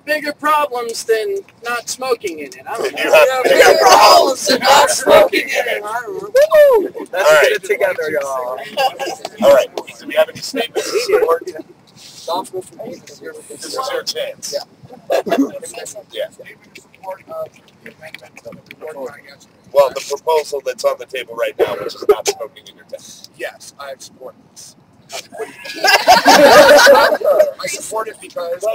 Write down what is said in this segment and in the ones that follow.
bigger problems than not smoking in it. I don't know. You have bigger problems than not smoking in it. Woo! Let's get it together, y'all. All right. Do we have any statements of support? This is your chance. Yeah. Well, the proposal that's on the table right now, which is not smoking in your tent. Yes, I support this. I support it because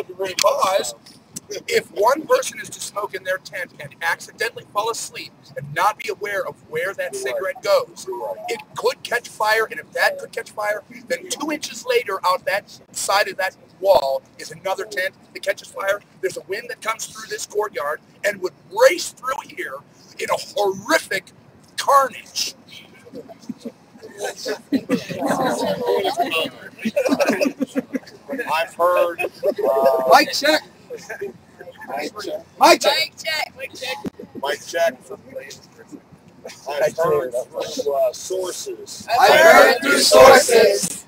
if one person is to smoke in their tent and accidentally fall asleep and not be aware of where that cigarette goes, it could catch fire, and if that could catch fire, then 2 inches later out that side of that wall is another tent that catches fire. There's a wind that comes through this courtyard and would race through here in a horrific carnage. I've heard. Mic check. Mic check. Mike check. I've heard through sources. I've heard through sources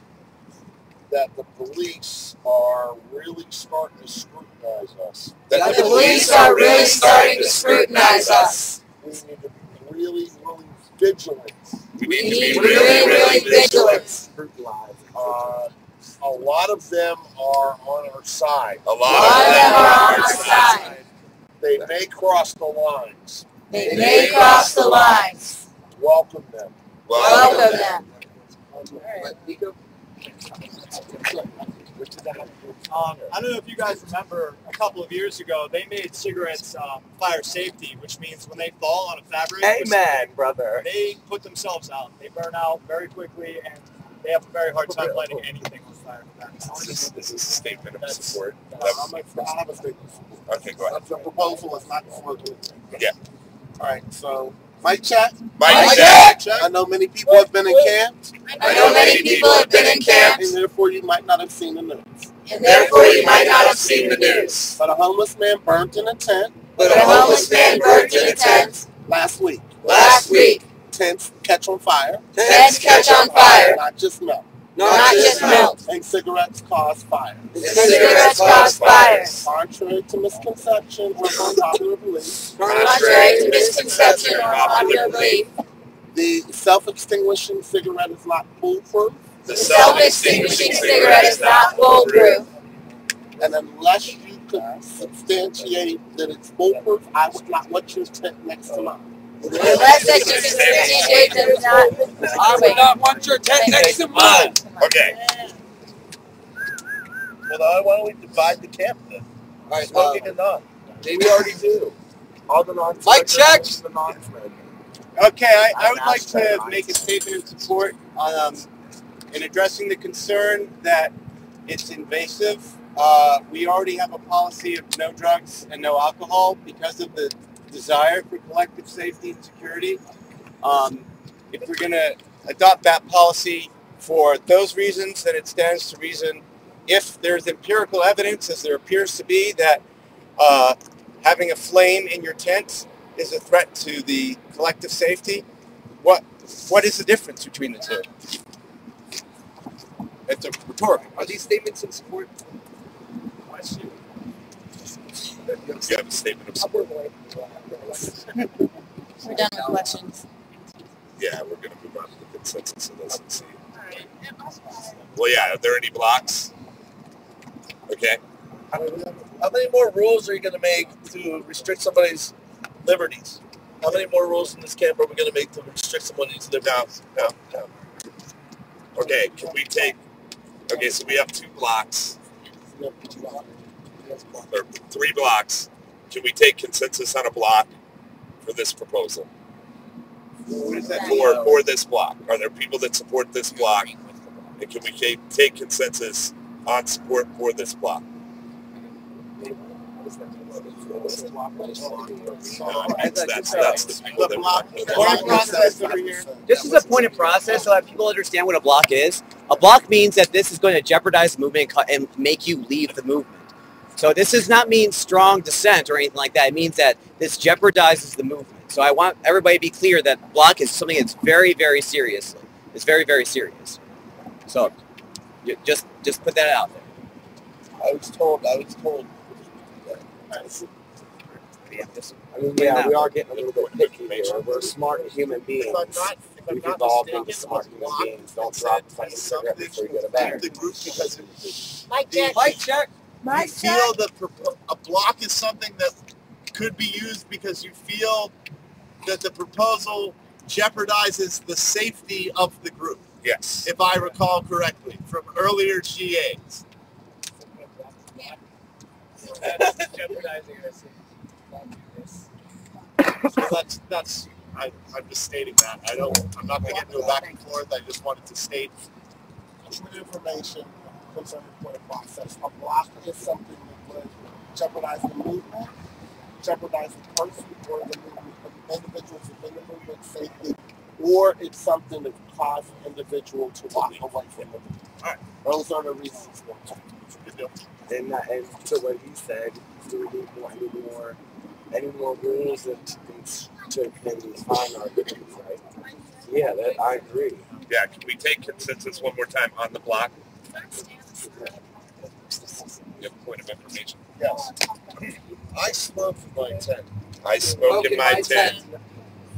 that the police are really starting to scrutinize us. that the police are really starting to scrutinize us. We need to be really, really vigilant. We need to be really vigilant. A lot of them are on our side. A lot of them are on our side. They may cross the lines. They may cross the lines. Welcome them. Welcome them. I don't know if you guys remember a couple of years ago, they made cigarettes fire safety, which means when they fall on a fabric, Amen, brother. they put themselves out. They burn out very quickly, and they have a very hard time lighting anything on fire. This is a statement of support. I have a statement. Okay, go ahead. The proposal is not smoking. Yeah. All right, so mic check. Mike check. I know many people have been in camp, I know many people have been in camps, and therefore you might not have seen the news. and therefore you might not have seen the news. But a homeless man burnt in a tent But a homeless man burnt in a tent last week. last week. Tents catch on fire, Tents catch on fire, not just melt. not just melt. And cigarettes cause fire. And cigarettes cause fire. Contrary to misconception or unpopular belief, Contrary to misconception or popular belief, the self-extinguishing cigarette is not foolproof, the self-extinguishing cigarette is not foolproof. and unless you can substantiate that it's foolproof, I would not want your tent next to mine. Unless that you can substantiate that it's not. I would not want your tent next to mine. Okay. Well, why don't we divide the camp then? All right, Smoking and non. Maybe already do. All the non-smokers, Mic check. the non-smokers. Okay, I would like to make a statement of support in addressing the concern that it's invasive. We already have a policy of no drugs and no alcohol because of the desire for collective safety and security. If we're going to adopt that policy for those reasons, then it stands to reason, if there's empirical evidence, as there appears to be, that having a flame in your tent is a threat to the collective safety, what is the difference between the two? It's a rhetorical. Are these statements in support? You have a statement of support. We're done with questions. Yeah, we're going to move on to the consensus of this and see. Well, yeah, are there any blocks? Okay. How many more rules are you going to make to restrict somebody's liberties? How many more rules in this camp are we going to make to restrict somebody's liberties? No. Okay, can we take, okay, so we have 2 blocks, or 3 blocks. Can we take consensus on a block for this proposal? What is that? For this block? Are there people that support this block? And can we take consensus on support for this block? That's the people that want. Point of process over here. This is a point of process so that people understand what a block is. A block means that this is going to jeopardize the movement and make you leave the movement. So this does not mean strong dissent or anything like that. It means that this jeopardizes the movement. So I want everybody to be clear that block is something that's very, very serious. It's very, very serious. So just put that out there. I was told I mean, yeah, we are getting a little bit picky here. We're smart human beings. We've evolved into smart human beings. Don't drop the fucking cigarette before you go to bed. The group because Mic check. Mic check. you feel that a block is something that could be used because you feel that the proposal jeopardizes the safety of the group, Yes. if I recall correctly, from earlier GAs. So I'm just stating that. I'm not going to get into a back and forth. I just wanted to state True information concerning the process. A block is something that would jeopardize the movement, jeopardize the person or the movement, the individuals within the movement safety, or it's something that cause an individual to walk away from the movement. All right. Those are the reasons for it. And to what he said, do we need any more rules that can define our liberties, right? Yeah, I agree. Yeah, can we take consensus one more time on the block? You have a point of information? Yes. I smoke in my tent. I smoke in my tent.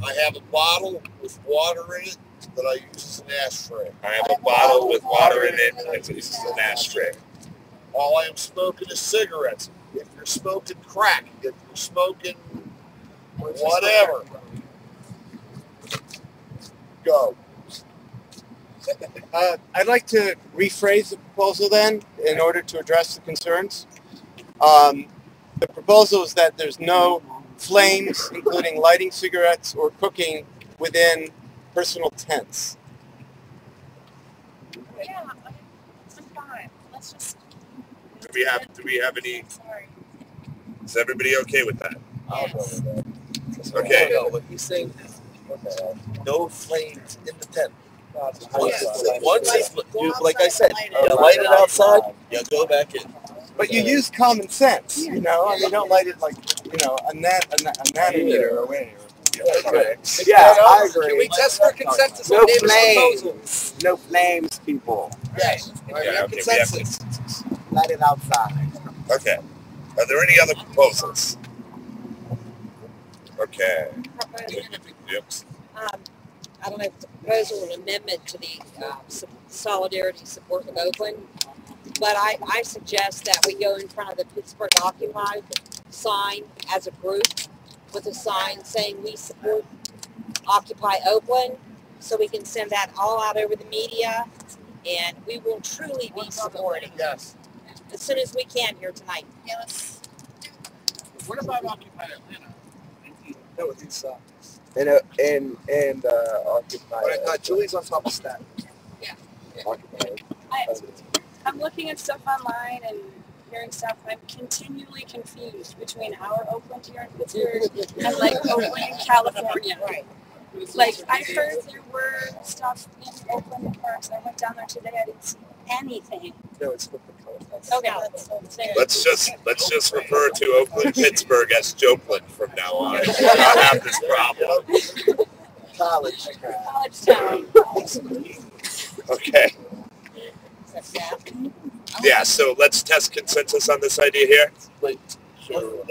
I have a bottle with water in it that I use as an ashtray. I have a bottle with water in it, and it's an ashtray. All I am smoking is cigarettes. If you're smoking crack, if you're smoking whatever, go. I'd like to rephrase the proposal then in order to address the concerns. The proposal is that there's no flames, including lighting cigarettes or cooking within personal tents. Yeah, I'm fine. Let's just. Do we have any? Sorry. Is everybody okay with that? I'll go with that. Okay. No, what he's saying is no flames in the tent. Yeah. Once like I said, you light it outside, you go back in. But you use common sense, you know? I mean, don't light it like, a nanometer away. Yeah, I agree. Can we test for consensus No on David's proposal? flames. No flames, people. Yes. All right, we have consensus. Light it outside. Okay. Are there any other proposals? Okay. Yep. I don't know if it's a proposal or an amendment to the Solidarity Support of Oakland, but I suggest that we go in front of the Pittsburgh Occupied sign as a group with a sign saying we support Occupy Oakland, so we can send that all out over the media, and we will truly be supporting Yes. as soon as we can here tonight. Yes. What about Occupy Atlanta? No, these And Occupy. Julie's on top of that. I'm looking at stuff online and hearing stuff. I'm continually confused between our Oakland here in Pittsburgh and like Oakland, California. Right. Like I heard there were stuff in Oakland Parks. I went down there today. I didn't see anything. No, it's with the Okay. Let's just refer to Oakland, Pittsburgh as Jokeland from now on. I have this problem. college. College town. Okay. Yeah, so let's test consensus on this idea here.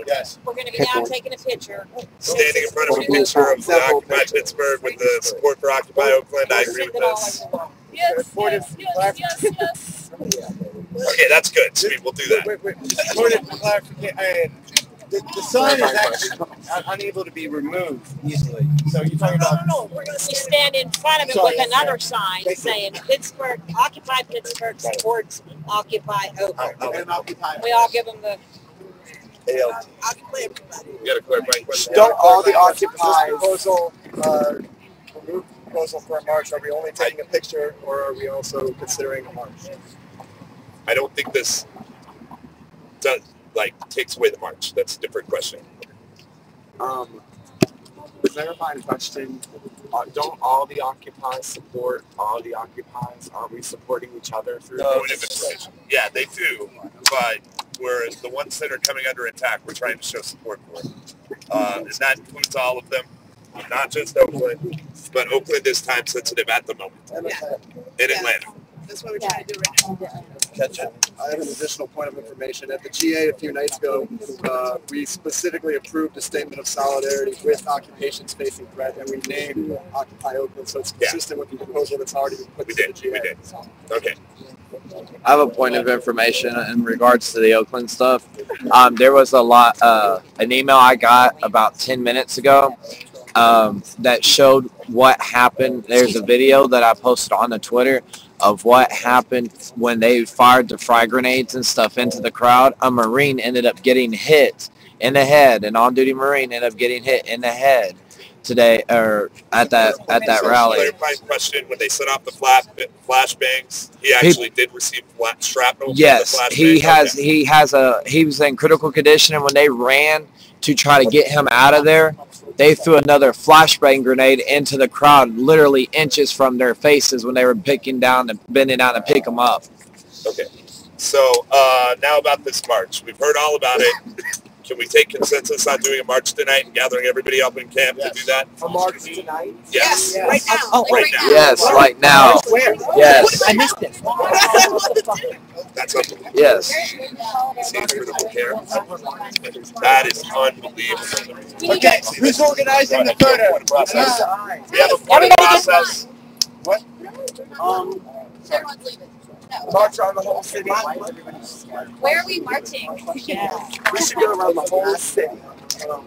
Yes. We're going to be now taking a picture. Standing in front of a picture of the Occupy Pittsburgh with the support for Occupy Oakland, I agree with this. Yes, yes. Okay, that's good. Sweet, we'll do that. Point of clarification. The sign is actually unable to be removed easily. So you're talking about... No. We're going to stand in front of it with another sign saying Pittsburgh, Occupy Pittsburgh supports Occupy Oakland. And Occupy. We all give them the... ALT. You got a clarifying question? Don't all the occupies. Proposal, proposal for a march. Are we only taking a picture, or are we also considering a march? I don't think this does takes away the march. That's a different question. Clarifying question. Don't all the occupies support all the occupies? Are we supporting each other through Point this? of information. Yeah, they do, but we're the ones that are coming under attack. We're trying to show support for, and that includes all of them, not just Oakland, but Oakland is time sensitive at the moment. In Atlanta. That's what we're trying to do right now. catch it. I have an additional point of information. At the GA a few nights ago, we specifically approved a statement of solidarity with occupations facing threat, and we named Occupy Oakland, so it's consistent with the proposal that's already been put to the GA. We did. Okay. I have a point of information in regards to the Oakland stuff. There was an email I got about 10 minutes ago that showed what happened. There's a video that I posted on the Twitter of what happened when they fired the frag grenades and stuff into the crowd. A Marine ended up getting hit in the head. An on-duty Marine ended up getting hit in the head today, or at that rally. Clarifying question: when they set off the flashbangs, he actually did receive shrapnel. Yes, he was in critical condition, and when they ran to try to get him out of there, they threw another flashbang grenade into the crowd, literally inches from their faces when they were bending down to pick them up. Okay. So now about this march. We've heard all about it. Can we take consensus on doing a march tonight and gathering everybody up in camp to do that? A march tonight? Yes. Right now. Oh, right now. Yes, right now. Where? Yes. I missed it. That's unbelievable. Yes. See critical care. That is unbelievable. Okay, who's organizing the photo? Process. We have a photo process. What? Everyone's leaving. No. March around the whole city. Where are we marching? We should go around the whole city. I'm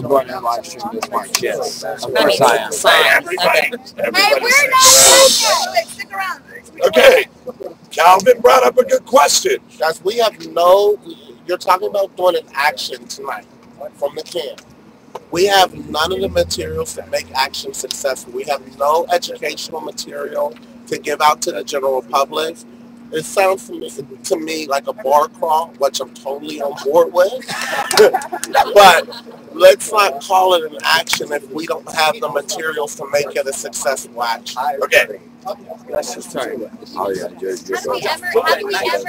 going to live stream this march. Yes, of course I am. Everybody. Hey, we're not yet. Stick around. Okay. Calvin brought up a good question. Guys, you're talking about doing an action tonight from the camp. We have none of the materials that make action successful. We have no educational material to give out to the general public. It sounds to me like a bar crawl, which I'm totally on board with. But let's not call it an action if we don't have the materials to make it a successful action. Okay. Sorry. Oh yeah, you're How do we ever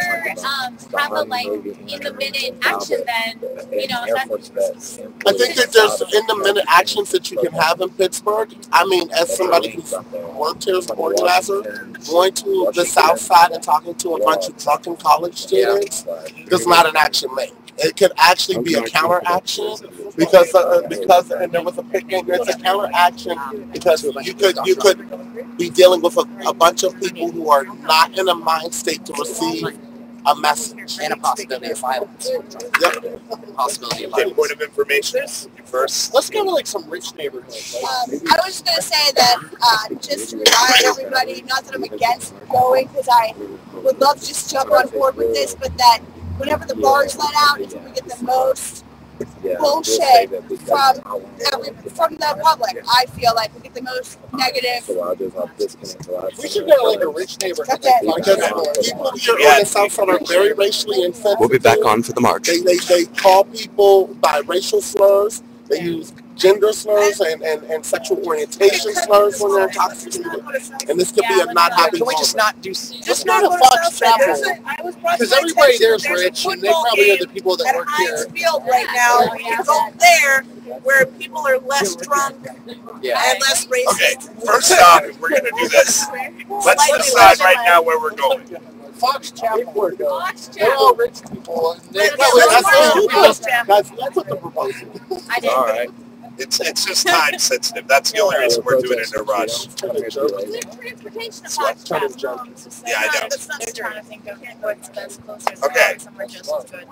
have a like in the minute action then? You know, I think that there's in the minute actions that you can have in Pittsburgh. I mean, as somebody who's worked here as an organizer, going to the South Side and talking to a bunch of drunken college students is not an action made. It could actually be a counter action because and there was a picking. It's a counter action because you could be dealing with a bunch of people who are not in a mind state to receive a message And a possibility of violence. Yep. Possibility of Okay, violence. point of information. You first. Let's go to like some rich neighborhoods. I was just going to say that just to remind everybody, not that I'm against going because I would love to just jump on board with this, but that whenever the bars let out, it's when we get the most bullshit from the public. I feel like we get the most negative. We should go to like a rich neighborhood because people here on the South Side are very racially insensitive. We'll be back on for the march. They call people by racial slurs. They use gender slurs and sexual orientation slurs when they're intoxicated. And this could be a not happy Can we just not do? Just not a Fox Chapel. Because everybody there's rich, and they probably are the people that work here. Field right now, we can go there where people are less drunk Yeah. and less racist. Okay, first off, if we're going to do this, let's decide right now where we're going. Fox Chapel. Fox They're Chapel. all rich people. And they Yeah, probably, let's guys, let's put the proposal. I did. All right. It's just time sensitive. That's the only reason we're doing it in a rush. Good transportation to Fox Chapel. Yeah, I know. They're trying to think of what's best closest. Okay. Some ridges is good.